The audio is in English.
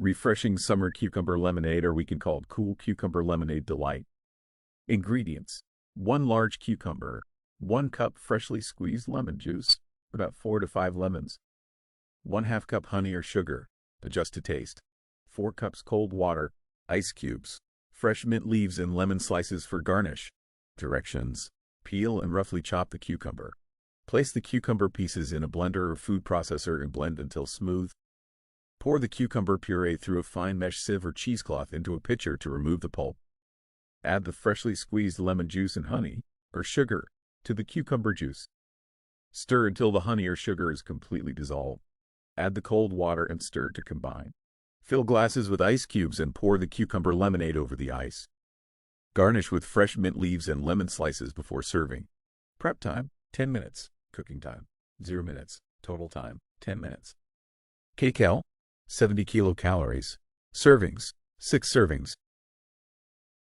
Refreshing summer cucumber lemonade, or we can call it cool cucumber lemonade delight. Ingredients: 1 large cucumber, 1 cup freshly squeezed lemon juice, about 4 to 5 lemons, 1/2 cup honey or sugar, adjust to taste, 4 cups cold water, ice cubes, fresh mint leaves and lemon slices for garnish. Directions: peel and roughly chop the cucumber. Place the cucumber pieces in a blender or food processor and blend until smooth. Pour the cucumber puree through a fine mesh sieve or cheesecloth into a pitcher to remove the pulp. Add the freshly squeezed lemon juice and honey, or sugar, to the cucumber juice. Stir until the honey or sugar is completely dissolved. Add the cold water and stir to combine. Fill glasses with ice cubes and pour the cucumber lemonade over the ice. Garnish with fresh mint leaves and lemon slices before serving. Prep time: 10 minutes. Cooking time: 0 minutes. Total time: 10 minutes. Kcal: 70 kilocalories. Servings: 6 servings.